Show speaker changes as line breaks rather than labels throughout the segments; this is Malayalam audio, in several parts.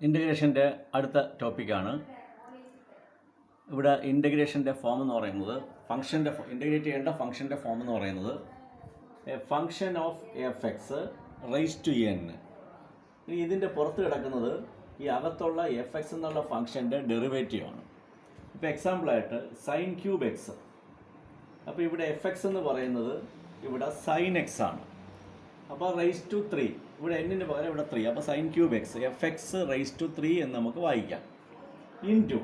ഇൻ്റഗ്രേഷൻ്റെ അടുത്ത ടോപ്പിക്കാണ്. ഇവിടെ ഇൻ്റഗ്രേഷൻ്റെ ഫോം എന്ന് പറയുന്നത് ഇൻ്റഗ്രേറ്റ് ചെയ്യേണ്ട ഫംഗ്ഷൻ്റെ ഫോം എന്ന് പറയുന്നത് a function of f x raise to n. ഇതിൻ്റെ പുറത്ത് കിടക്കുന്നത് ഈ അകത്തുള്ള എഫ് എക്സ് എന്നുള്ള ഫംഗ്ഷൻ്റെ ഡെറിവേറ്റീവ് ആണ്. ഇപ്പോൾ എക്സാമ്പിളായിട്ട് സൈൻ ക്യൂബ് എക്സ്. അപ്പോൾ ഇവിടെ എഫ് എക്സ് എന്ന് പറയുന്നത് ഇവിടെ സൈൻ എക്സ് ആണ്. അപ്പോൾ റൈസ് ടു 3, ഇവിടെ എന്നിന് പകരം ഇവിടെ 3. അപ്പോൾ sine cube x f x raise to 3 എന്ന് നമുക്ക് വായിക്കാം. ഇൻറ്റു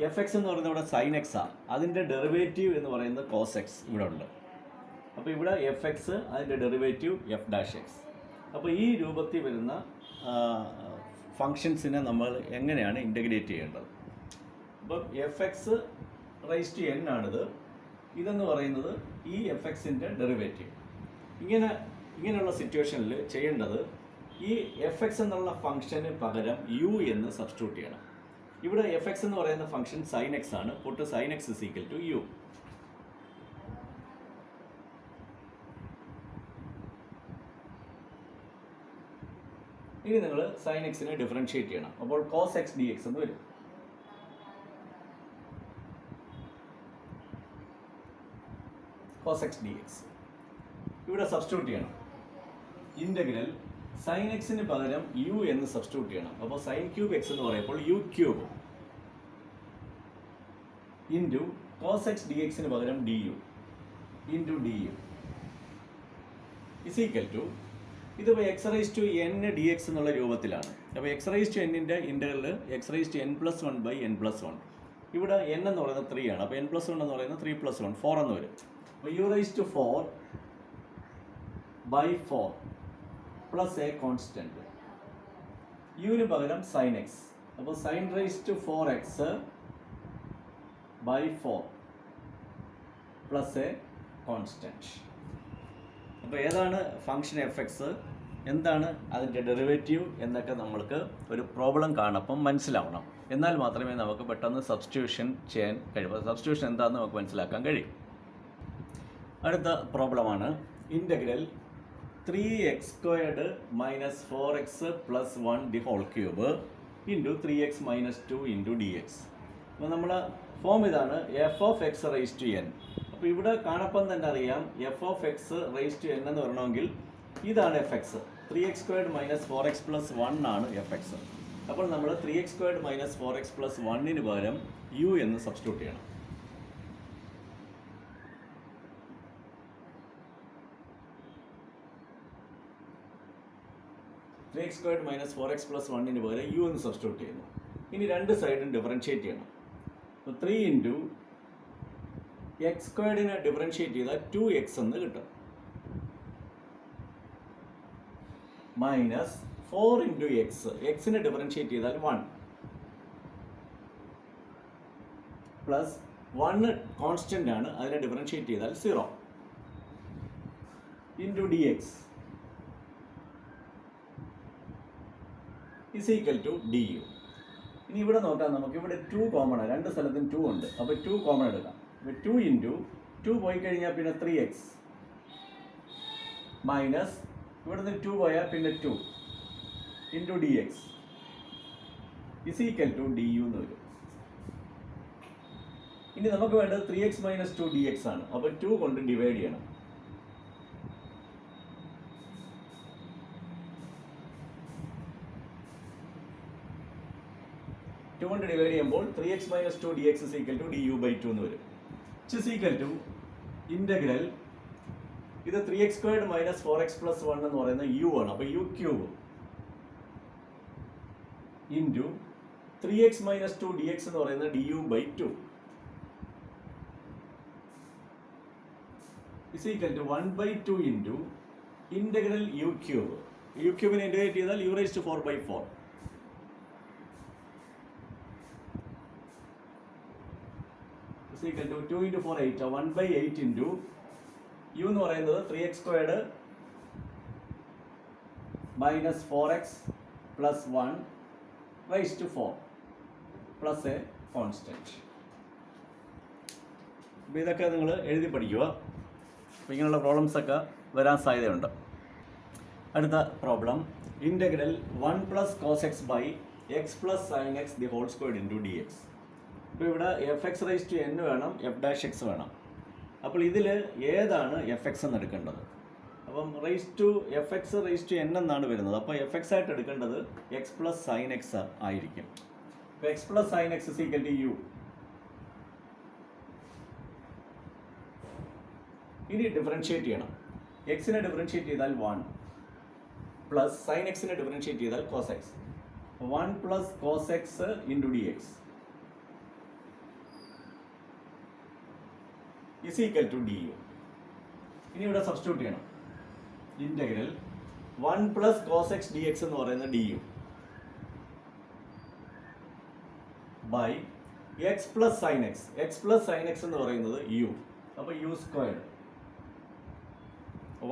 എഫ് എക്സ് എന്ന് പറയുന്നത് ഇവിടെ സൈൻ എക്സ് ആണ്, അതിൻ്റെ ഡെറിവേറ്റീവ് എന്ന് പറയുന്നത് കോസ് എക്സ് ഇവിടെ ഉണ്ട്. അപ്പോൾ ഇവിടെ എഫ് എക്സ് അതിൻ്റെ ഡെറിവേറ്റീവ് എഫ് ഡാഷ് എക്സ്. അപ്പോൾ ഈ രൂപത്തിൽ വരുന്ന ഫങ്ഷൻസിനെ നമ്മൾ എങ്ങനെയാണ് ഇൻ്റഗ്രേറ്റ് ചെയ്യേണ്ടത്? അപ്പം f x raise to n ആണിത്. ഇതെന്ന് പറയുന്നത് ഈ എഫ് എക്സിൻ്റെ ഡെറിവേറ്റീവ്. ഇങ്ങനെയുള്ള സിറ്റുവേഷനിൽ ചെയ്യേണ്ടത് ഈ എഫ് എക്സ് എന്നുള്ള ഫംഗ്ഷന് പകരം യു എന്ന് സബ്സ്റ്റിറ്റ്യൂട്ട് ചെയ്യണം. ഇവിടെ എഫ് എക്സ് എന്ന് പറയുന്ന ഫംഗ്ഷൻ സൈൻ എക്സ് ആണ്. Put sine x is equal to u. ഇനി നിങ്ങൾ സൈൻ എക്സിനെ ഡിഫറൻഷിയേറ്റ് ചെയ്യണം. അപ്പോൾ കോസ് എക്സ് ഡി എക്സ് എന്ന് വരും. കോസ് എക്സ് ഡി എക്സ് ഇവിടെ സബ്സ്റ്റിറ്റ്യൂട്ട് ചെയ്യണം. ഇൻ്റഗ്രൽ സൈൻ എക്സിന് പകരം യു എന്ന് സബ്സ്റ്റിറ്റ്യൂട്ട് ചെയ്യണം. അപ്പോൾ സൈൻ ക്യൂബ് എക്സ് എന്ന് പറയുമ്പോൾ u cube into cos x d എക്സിന് പകരം d u into d u is equal to, ഇതിപ്പോൾ x raise to n d x എന്നുള്ള രൂപത്തിലാണ്. അപ്പോൾ എക്സ് റൈസ് ടു എന്നിൻ്റെ integral x raise to n+1 by n+1. ഇവിടെ n എന്ന് പറയുന്നത് 3 ആണ്. അപ്പോൾ n+1 എന്ന് പറയുന്നത് 3+1 4 എന്ന് വരും. അപ്പോൾ u raise to 4 by 4 plus a constant. യുവിന് പകരം സൈൻ എക്സ്. അപ്പോൾ sine raise to 4x by 4 plus a constant. അപ്പോൾ ഏതാണ് ഫംഗ്ഷൻ എഫ് എക്സ്, എന്താണ് അതിൻ്റെ ഡെറിവേറ്റീവ് എന്നൊക്കെ നമ്മൾക്ക് ഒരു പ്രോബ്ലം കാണുമ്പം മനസ്സിലാവണം. എന്നാൽ മാത്രമേ നമുക്ക് പെട്ടെന്ന് സബ്സ്റ്റിറ്റ്യൂഷൻ ചെയ്യാൻ കഴിയൂ. സബ്സ്റ്റിറ്റ്യൂഷൻ എന്താണെന്ന് നമുക്ക് മനസ്സിലാക്കാൻ കഴിയും. അടുത്ത പ്രോബ്ലമാണ് integral 3x² minus 4x plus 1 the whole cube into 3x minus 2 into d x. അപ്പോൾ നമ്മൾ ഫോം ഇതാണ്, f of x raise to n. അപ്പോൾ ഇവിടെ കാണപ്പം തന്നെ അറിയാം f of x raise to n എന്ന് പറയണമെങ്കിൽ ഇതാണ് F X. 3x² minus 4x plus 1 ആണ് എഫ് എക്സ്. അപ്പോൾ നമ്മൾ 3x² മൈനസ് 4x പ്ലസ് 1 പകരം യു എന്ന് സബ്സ്റ്റിറ്റ്യൂട്ട് ചെയ്യണം. x² മൈനസ് 4x പ്ലസ് 1 പകരം യു എന്ന് സബ്സ്റ്റിറ്റ്യൂട്ട് ചെയ്യുന്നു. ഇനി രണ്ട് സൈഡും ഡിഫറൻഷിയേറ്റ് ചെയ്യണം. അപ്പോൾ 3 ഇൻറ്റു x² ഡിഫറൻഷിയേറ്റ് ചെയ്താൽ 2x എന്ന് കിട്ടും. മൈനസ് 4 ഇൻറ്റു എക്സിനെ ഡിഫറൻഷിയേറ്റ് ചെയ്താൽ 1 പ്ലസ് 1 കോൺസ്റ്റൻ്റ് ആണ്, അതിനെ ഡിഫറൻഷിയേറ്റ് ചെയ്താൽ 0 into d x is equal to d u. ഇനി ഇവിടെ നോക്കാം, നമുക്ക് ഇവിടെ 2 കോമൺ ആണ്, രണ്ട് സ്ഥലത്തും 2 ഉണ്ട്. അപ്പോൾ 2 കോമൺ എടുക്കാം. അപ്പോൾ 2 ഇൻറ്റു 2 പോയി കഴിഞ്ഞാൽ പിന്നെ 3x മൈനസ് ഇവിടുന്ന് 2 പോയാൽ പിന്നെ 2 into d x is equal to d u എന്ന് വരും. ഇനി നമുക്ക് വേണ്ടത് 3x മൈനസ് 2 ഡി എക്സ് ആണ്. അപ്പോൾ 2 കൊണ്ട് ഡിവൈഡ് ചെയ്യണം. കൊണ്ട് ഡിവൈഡ് ചെയ്യുമ്പോൾ 3x minus 2 dx is equal to du by 2 എന്ന് വരും. ഇസ് ഈക്വൽ ടു ഇൻ്റഗ്രൽ ഇത് 3x² മൈനസ് 4x പ്ലസ് 1 എന്ന് പറയുന്നത് യു ആണ്. അപ്പോൾ u cube into 3x minus 2 dx എന്ന് പറയുന്നത് du by 2 is equal to 1 by 2 into integral u cube. U ക്യൂബിനെ ഇൻ്റഗ്രേറ്റ് ചെയ്താൽ u raise to 4 by 4 equal to 2 into 4 8 1 by 8 into u എന്ന് പറയുന്നത് 3x² minus 4x plus 1 raise to 4 plus a constant. അപ്പോൾ ഇതൊക്കെ നിങ്ങൾ എഴുതി പഠിക്കുക. അപ്പോൾ ഇങ്ങനെയുള്ള പ്രോബ്ലംസൊക്കെ വരാൻ സാധ്യതയുണ്ട്. അടുത്ത problem integral 1 plus cos x by x plus sine x the whole squared into d x. ഇപ്പോൾ ഇവിടെ f x raise to n വേണം, എഫ് ഡാഷ് എക്സ് വേണം. അപ്പോൾ ഇതിൽ ഏതാണ് എഫ് എക്സ് എന്ന് എടുക്കേണ്ടത്? അപ്പം raise to f x raise to n എന്നാണ് വരുന്നത്. അപ്പോൾ എഫ് എക്സ് ആയിട്ട് എടുക്കേണ്ടത് എക്സ് പ്ലസ് സൈൻ എക്സ് ആയിരിക്കും. അപ്പോൾ x plus sine x is equal to u. ഇനി ഡിഫറൻഷ്യേറ്റ് ചെയ്യണം. എക്സിനെ ഡിഫറൻഷ്യേറ്റ് ചെയ്താൽ 1 പ്ലസ് സൈൻ എക്സിനെ ഡിഫറൻഷ്യേറ്റ് ചെയ്താൽ cos x. 1 plus cos x into d x is equal to d u. ഇനി ഇവിടെ സബ്സ്റ്റിറ്റ്യൂട്ട് ചെയ്യണം. Integral 1 plus cos x d x എന്ന് പറയുന്നത് d u by x plus sine x. X plus sine x എന്ന് പറയുന്നത് യു. അപ്പോൾ u squared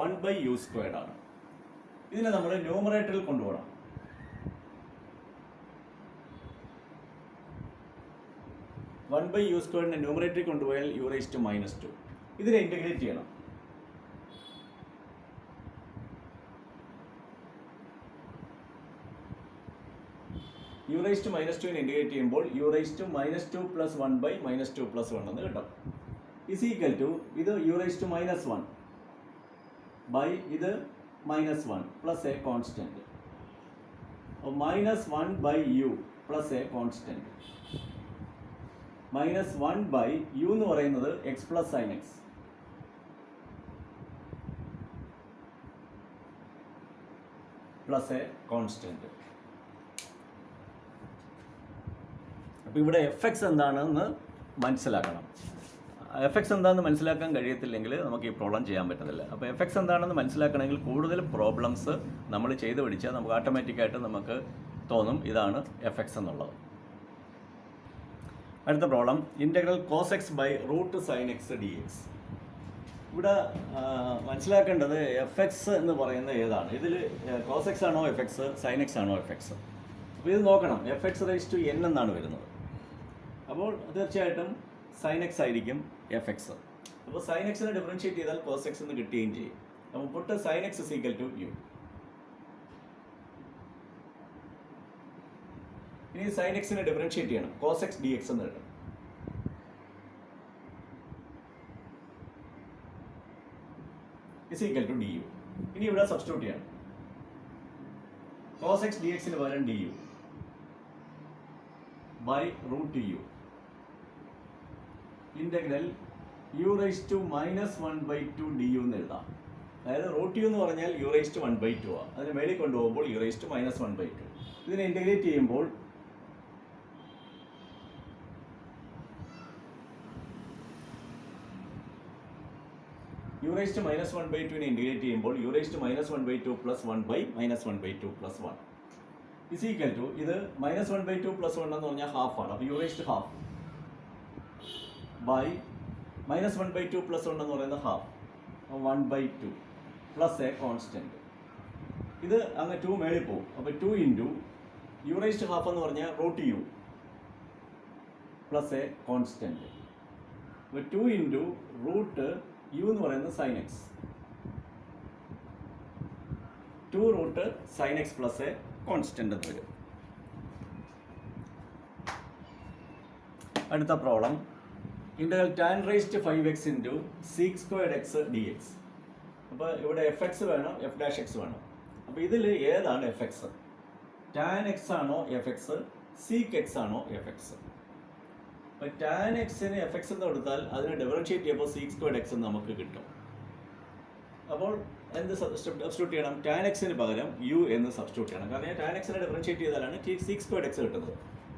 1 by U squared ആണ്. ഇതിനെ നമ്മൾ ന്യൂമറേറ്ററിൽ കൊണ്ടുപോകണം. വൺ ബൈ യു സ്ക്വയറിനെ ന്യൂമറേറ്ററിൽ കൊണ്ടുപോയാൽ യു റൈസ് ടു -2. ഇതിനെ ഇൻ്റഗ്രേറ്റ് ചെയ്യണം. യു റൈസ് ടു -2നെ ഇൻ്റഗ്രേറ്റ് ചെയ്യുമ്പോൾ u raise to -2 plus 1 by -2 plus 1 എന്ന് കിട്ടും. ഇസ് ഈക്വൽ ടു ഇത് യു റൈസ് ടു -1 ബൈ ഇത് -1 plus a constant. -1 by u plus a constant. -1 by u എന്ന് പറയുന്നത് x plus sine x plus a constant. അപ്പോൾ ഇവിടെ എഫ് എക്സ് എന്താണെന്ന് മനസ്സിലാക്കണം. എഫ് എക്സ് എന്താണെന്ന് മനസ്സിലാക്കാൻ കഴിയത്തില്ലെങ്കിൽ നമുക്ക് ഈ പ്രോബ്ലം ചെയ്യാൻ പറ്റുന്നില്ല. അപ്പോൾ എഫ് എക്സ് എന്താണെന്ന് മനസ്സിലാക്കണമെങ്കിൽ കൂടുതൽ പ്രോബ്ലംസ് നമ്മൾ ചെയ്ത് പഠിച്ചാൽ നമുക്ക് ഓട്ടോമാറ്റിക്കായിട്ട് നമുക്ക് തോന്നും ഇതാണ് എഫ് എക്സ് എന്നുള്ളത്. അടുത്ത problem integral cos x by root sine x d x. ഇവിടെ മനസ്സിലാക്കേണ്ടത് എഫ് എക്സ് എന്ന് പറയുന്നത് ഏതാണ്? ഇതിൽ കോസ് എക്സ് ആണോ എഫ് എക്സ്, സൈൻ എക്സ് ആണോ എഫ് എക്സ്? അപ്പോൾ ഇത് നോക്കണം. F x raise to n എന്നാണ് വരുന്നത്. അപ്പോൾ തീർച്ചയായിട്ടും സൈൻ എക്സ് ആയിരിക്കും എഫ് എക്സ്. അപ്പോൾ സൈൻ എക്സിനെ ഡിഫറൻഷ്യേറ്റ് ചെയ്താൽ കോസ് എക്സ് എന്ന് കിട്ടുകയും ചെയ്യും. അപ്പോൾ put sine x is equal to u. ഇനി സൈൻ എക്സിനെ ഡിഫറൻഷ്യേറ്റ് ചെയ്യണം. കോസ് എക്സ് ഡി എക്സ് എന്ന് കിട്ടും. Is equal to d u. ഇനി ഇവിടെ സബ്സ്റ്റിറ്റ്യൂട്ട് ചെയ്യണം. കോസ് എക്സ് ഡി എക്സിന് പകരം d u by root u integral u raise to -1/2 d u എന്ന് എഴുതാം. അതായത് റൂട്ട് യു എന്ന് പറഞ്ഞാൽ യു റൈസ് ടു 1/2 ആണ്. അതിന് മേളിൽ കൊണ്ടുപോകുമ്പോൾ യു റൈസ് ടു -1/2. ഇതിനെ ഇൻ്റഗ്രേറ്റ് ചെയ്യുമ്പോൾ യു റൈസ് ടു -1/2നെ ഇൻ്റഗ്രേറ്റ് ചെയ്യുമ്പോൾ u raise to -1/2 plus 1 by -1/2 plus 1 is equal to ഇത് -1/2 പ്ലസ് 1 എന്ന് പറഞ്ഞാൽ ഹാഫ് ആണ്. അപ്പോൾ u raise to half by -1/2 plus 1 എന്ന് പറയുന്നത് ഹാഫ് 1/2 പ്ലസ് എ കോൺസ്റ്റൻറ്റ്. ഇത് അങ്ങ് 2 മേളിൽ പോകും. അപ്പോൾ 2 into u raise to half എന്ന് പറഞ്ഞാൽ root u plus a constant. അപ്പോൾ 2 ഇൻറ്റു റൂട്ട് യു എന്ന് പറയുന്നത് sine x. 2 root sine x plus a constant എന്ന് വരും. അടുത്ത problem integral tan raise to 5x into sec squared x d x. അപ്പോൾ ഇവിടെ എഫ് എക്സ് വേണം, എഫ് ഡാഷ് എക്സ് വേണം. അപ്പോൾ ഇതിൽ ഏതാണ് എഫ് എക്സ്? ടാൻ എക്സ് ആണോ എഫ് എക്സ്, സീക് എക്സ് ആണോ എഫ് എക്സ്? അപ്പോൾ ടാൻ എക്സിന് എഫ് എക്സ് എന്ന് കൊടുത്താൽ അതിനെ ഡിഫറൻഷ്യേറ്റ് ചെയ്യുമ്പോൾ സീക് സ്ക്വയർഡ് എക്സ് നമുക്ക് കിട്ടും. അപ്പോൾ എന്ത് സബ്സ്റ്റിറ്റ്യൂട്ട് ചെയ്യണം? ടാൻ എക്സിന് പകരം യു എന്ന് സബ്സ്റ്റിറ്റ്യൂട്ട് ചെയ്യണം. കാരണം ടാൻ എക്സിനെ ഡിഫറൻഷ്യേറ്റ് ചെയ്താലാണ് സീക് സ്ക്വയർഡ് എക്സ് കിട്ടുന്നത്.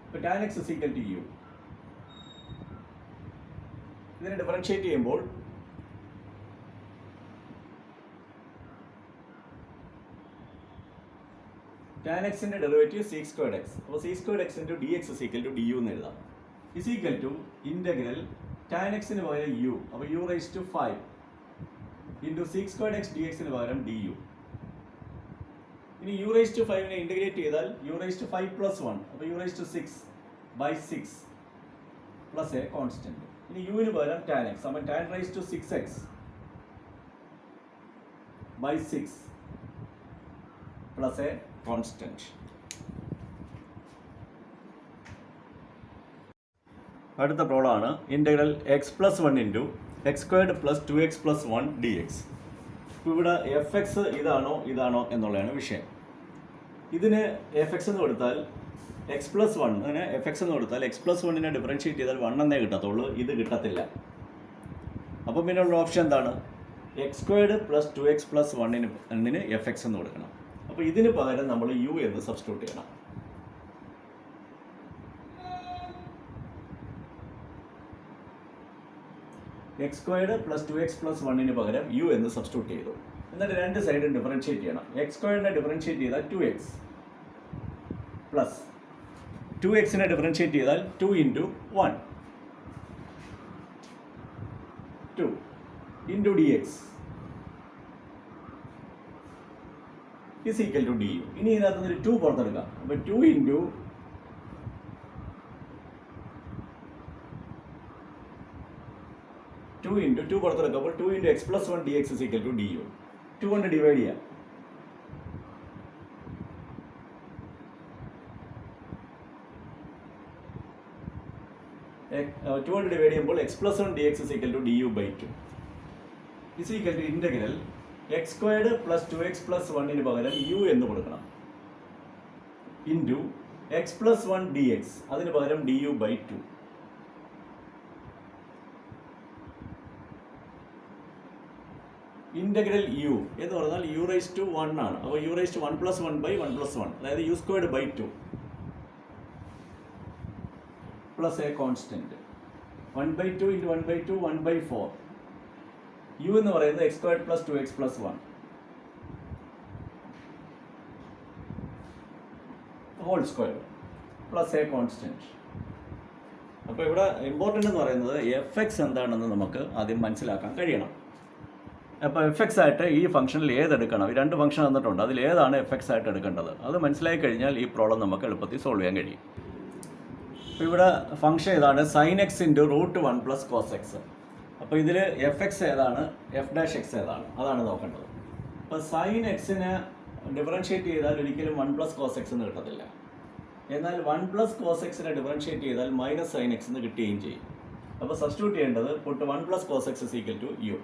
അപ്പോൾ tan x is equal to u. ഇതിനെ ഡിഫറൻഷ്യേറ്റ് ചെയ്യുമ്പോൾ ടാൻ എക്സിൻ്റെ ഡെറിവേറ്റീവ് സീക് സ്ക്വയർഡ് എക്സ്. അപ്പോൾ sec squared x into d x is equal to d u എന്ന് എഴുതാം. Is equal to integral tan എക്സിന് പകരം യു. അപ്പോൾ u raise to 5 into sec squared x d എക്സിന് പകരം ഡി യു. ഇനി യു റൈസ് ടു 5നെ ഇൻ്റഗ്രേറ്റ് ചെയ്താൽ യു റൈസ് ടു 5 പ്ലസ് 1. അപ്പോൾ u raise to 6 by 6 plus a constant. ഇനി യുവിന് പകരം ടാൻ എക്സ്. അപ്പോൾ tan raise to 6x by 6 plus a constant. അടുത്ത പ്രോബ്ലമാണ് integral x plus 1 into x squared plus 2x plus 1 d x. ഇപ്പോൾ ഇവിടെ എഫ് എക്സ് ഇതാണോ എന്നുള്ളതാണ് വിഷയം. ഇതിന് എഫ് എക്സ് എന്ന് കൊടുത്താൽ എക്സ് പ്ലസ് 1 എഫ് എക്സ് എന്ന് കൊടുത്താൽ എക്സ് പ്ലസ് 1 ഡിഫറൻഷ്യേറ്റ് ചെയ്താൽ 1 എന്നേ കിട്ടത്തുള്ളൂ, ഇത് കിട്ടത്തില്ല. അപ്പോൾ പിന്നെ ഉള്ള ഓപ്ഷൻ എന്താണ്? X squared plus 2x plus 1 F x എന്ന് കൊടുക്കണം. അപ്പോൾ ഇതിന് പകരം നമ്മൾ യു എന്ന് സബ്സ്റ്റിറ്റ്യൂട്ട് ചെയ്യണം. X squared plus 2x plus 1 പകരം യു എന്ന് സബ്സ്റ്റിറ്റ്യൂട്ട് ചെയ്തു. എന്നിട്ട് രണ്ട് സൈഡും ഡിഫറൻഷ്യേറ്റ് ചെയ്യണം. എക്സ് സ്ക്വയറിനെ ഡിഫറൻഷ്യേറ്റ് ചെയ്താൽ 2x പ്ലസ് 2x ഡിഫറൻഷ്യേറ്റ് ചെയ്താൽ 2 into 1 2 into d x is equal to d u. ഇനി ഇതിനകത്ത് നിന്ന് 2 പുറത്തെടുക്കാം. അപ്പോൾ 2 ഇൻറ്റു 2 പുറത്തെടുക്കുമ്പോൾ 2 into x plus 1 d x is equal to d u. 2 കൊണ്ട് ഡിവൈഡ് ചെയ്യാം. ടു കൊണ്ട് ഡിവൈഡ് ചെയ്യുമ്പോൾ x plus 1 d x is equal to d u by 2 is equal to integral x squared plus 2x plus 1 പകരം യു എന്ന് കൊടുക്കണം into x plus 1 d x അതിന് പകരം d u by 2. Integral u എന്ന് പറഞ്ഞാൽ യു റൈസ് ടു 1 ആണ്. അപ്പോൾ u raise to 1 plus 1 by 1 plus 1, അതായത് u squared by 2 plus a constant 1 by 2 into 1 by 2 1 by 4. U എന്ന് പറയുന്നത് x squared plus 2x plus 1 whole square plus a constant. അപ്പോൾ ഇവിടെ ഇമ്പോർട്ടൻ്റ് എന്ന് പറയുന്നത് എഫ് എക്സ് എന്താണെന്ന് നമുക്ക് ആദ്യം മനസ്സിലാക്കാൻ കഴിയണം. അപ്പോൾ എഫ് എക്സ് ആയിട്ട് ഈ ഫംഗ്ഷനിൽ ഏതെടുക്കണം? ഈ രണ്ട് ഫംഗ്ഷൻ തന്നിട്ടുണ്ട്, അതിൽ ഏതാണ് എഫ് എക്സ് ആയിട്ട് എടുക്കേണ്ടത്? അത് മനസ്സിലാക്കി കഴിഞ്ഞാൽ ഈ പ്രോബ്ലം നമുക്ക് എളുപ്പത്തിൽ സോൾവ് ചെയ്യാൻ കഴിയും. അപ്പോൾ ഇവിടെ ഫംഗ്ഷൻ ഏതാണ്? Sine x into root 1 plus cos x. അപ്പോൾ ഇതിൽ എഫ് എക്സ് ഏതാണ്, എഫ് ഡാഷ് എക്സ് ഏതാണ്, അതാണ് നോക്കേണ്ടത്. അപ്പോൾ സൈൻ എക്സിനെ ഡിഫറൻഷ്യേറ്റ് ചെയ്താൽ ഒരിക്കലും 1 പ്ലസ് കോസ് എക്സ് എന്ന് കിട്ടത്തില്ല. എന്നാൽ 1 പ്ലസ് കോസ് എക്സിനെ ഡിഫറൻഷ്യേറ്റ് ചെയ്താൽ മൈനസ് സൈൻ എക്സ് എന്ന് കിട്ടുകയും ചെയ്യും. അപ്പോൾ സബ്സ്റ്റിറ്റ്യൂട്ട് ചെയ്യേണ്ടത് put 1 plus cos x is equal to u.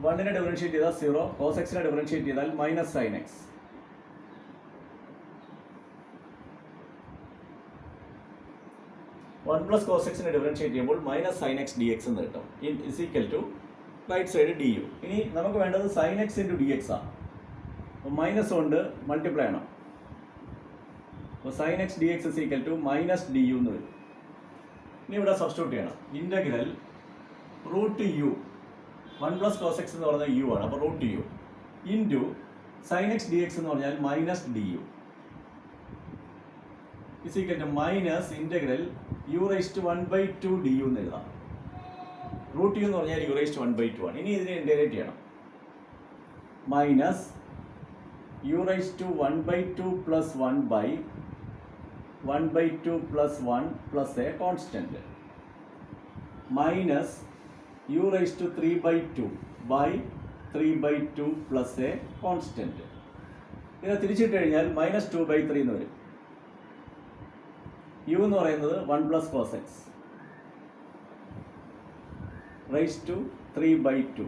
വണ്ണിനെ ഡിഫറൻഷ്യേറ്റ് ചെയ്താൽ 0, കോസ് എക്സിനെ ഡിഫറൻഷ്യേറ്റ് ചെയ്താൽ minus sine x. One plus cos എക്സിനെ ഡിഫറൻഷ്യേറ്റ് ചെയ്യുമ്പോൾ minus sine x d x എന്ന് കിട്ടും. Is equal to right side d u. ഇനി നമുക്ക് വേണ്ടത് sine x into d x ആണ്. അപ്പോൾ മൈനസ് കൊണ്ട് മൾട്ടിപ്ലൈ ചെയ്യണം. അപ്പോൾ sine x d x is equal to minus d u എന്ന് വരും. ഇനി ഇവിടെ സബ്സ്റ്റിറ്റ്യൂട്ട് ചെയ്യണം. Integral root u 1 plus cos x എന്ന് പറഞ്ഞാൽ യു ആണ്, അപ്പോൾ root u into sine x d x എന്ന് പറഞ്ഞാൽ minus d u is equal to minus integral u raise to 1 by 2 d u എന്ന് എഴുതാം. റൂട്ട് യു എന്ന് പറഞ്ഞാൽ യു റൈസ് ടു 1 ബൈ 2 ആണ്. ഇനി ഇതിനെ ഇൻ്റഗ്രേറ്റ് ചെയ്യണം. Minus u raise to 1 by 2 plus 1 by 1 by 2 plus 1 plus a constant minus u raise to 3 by 2 by 3 by 2 plus a constant. ഇതിനെ തിരിച്ചിട്ട് കഴിഞ്ഞാൽ മൈനസ് 2 ബൈ 3 എന്ന് വരും. യു എന്ന് പറയുന്നത് 1 plus cos x raise to 3 by 2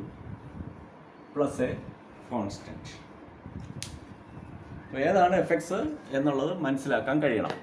plus a constant. അപ്പോൾ ഏതാണ് എഫ് എക്സ് എന്നുള്ളത് മനസ്സിലാക്കാൻ കഴിയണം.